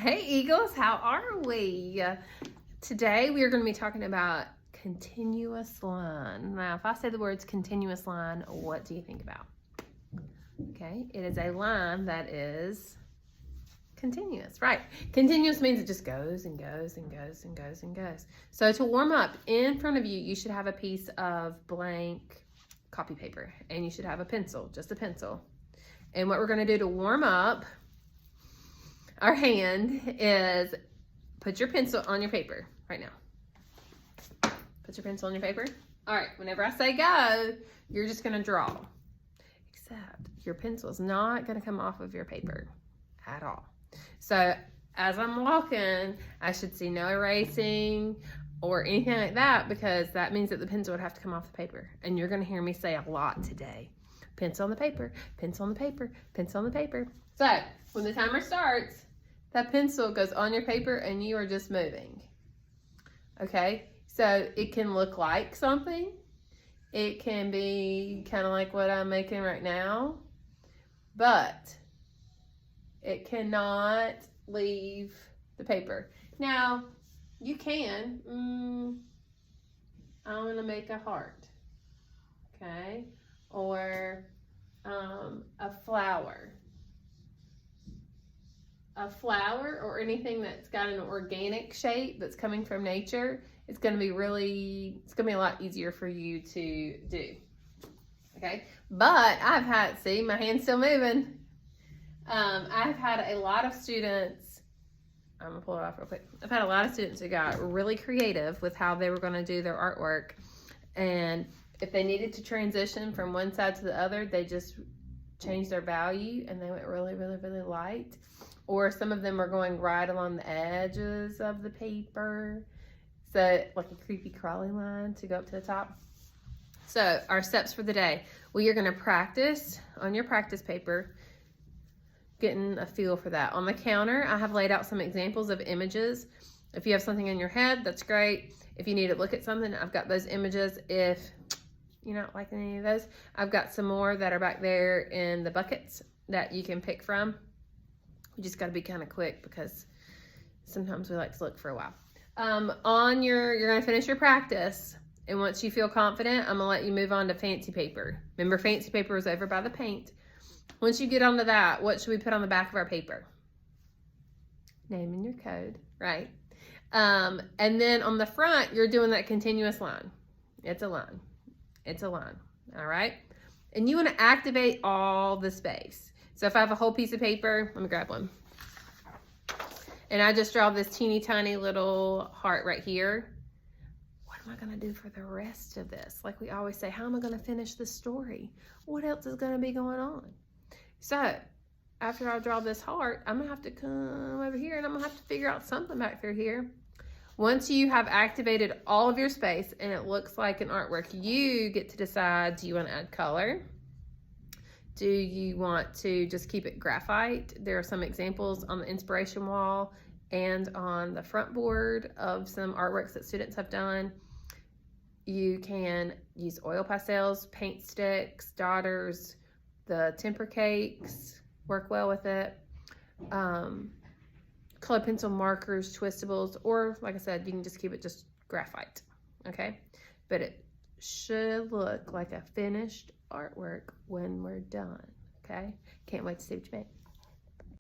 Hey Eagles, how are we? Today we are going to be talking about continuous line. Now, if I say the words continuous line, what do you think about? Okay, it is a line that is continuous, right? Continuous means it just goes and goes and goes and goes and goes. So to warm up, in front of you, you should have a piece of blank copy paper, and you should have a pencil, just a pencil. And what we're going to do to warm up our hand is put your pencil on your paper right now. Put your pencil on your paper. All right, whenever I say go, you're just gonna draw. Except your pencil is not gonna come off of your paper at all. So as I'm walking, I should see no erasing or anything like that, because that means that the pencil would have to come off the paper. And you're gonna hear me say a lot today. Pencil on the paper, pencil on the paper, pencil on the paper. So when the timer starts, that pencil goes on your paper and you are just moving. Okay, so it can look like something. It can be kind of like what I'm making right now, but it cannot leave the paper. Now, you can, I'm gonna make a heart, okay? Or a flower. A flower or anything that's got an organic shape that's coming from nature, it's going to be a lot easier for you to do. Okay, but see, my hand's still moving. I've had a lot of students, I'm gonna pull it off real quick. I've had a lot of students who got really creative with how they were going to do their artwork, and if they needed to transition from one side to the other, they just changed their value and they went really, really, really light. Or some of them are going right along the edges of the paper. So like a creepy crawly line to go up to the top. So our steps for the day. We are gonna practice on your practice paper, getting a feel for that. On the counter, I have laid out some examples of images. If you have something in your head, that's great. If you need to look at something, I've got those images. If you're not liking any of those, I've got some more that are back there in the buckets that you can pick from. You just got to be kind of quick because sometimes we like to look for a while. You're going to finish your practice. And once you feel confident, I'm going to let you move on to fancy paper. Remember, fancy paper is over by the paint. Once you get onto that, what should we put on the back of our paper? Name and your code, right? And then on the front, you're doing that continuous line. It's a line. It's a line, all right? And you want to activate all the space. So if I have a whole piece of paper, let me grab one. And I just draw this teeny tiny little heart right here. What am I gonna do for the rest of this? Like we always say, how am I gonna finish the story? What else is gonna be going on? So after I draw this heart, I'm gonna have to come over here and I'm gonna have to figure out something back through here. Once you have activated all of your space and it looks like an artwork, you get to decide, do you wanna add color? Do you want to just keep it graphite? There are some examples on the inspiration wall and on the front board of some artworks that students have done. You can use oil pastels, paint sticks, daughters, the temper cakes work well with it. Color pencil markers, twistables, or like I said, you can just keep it just graphite, okay? But it should look like a finished artwork when we're done, okay? Can't wait to see what you make.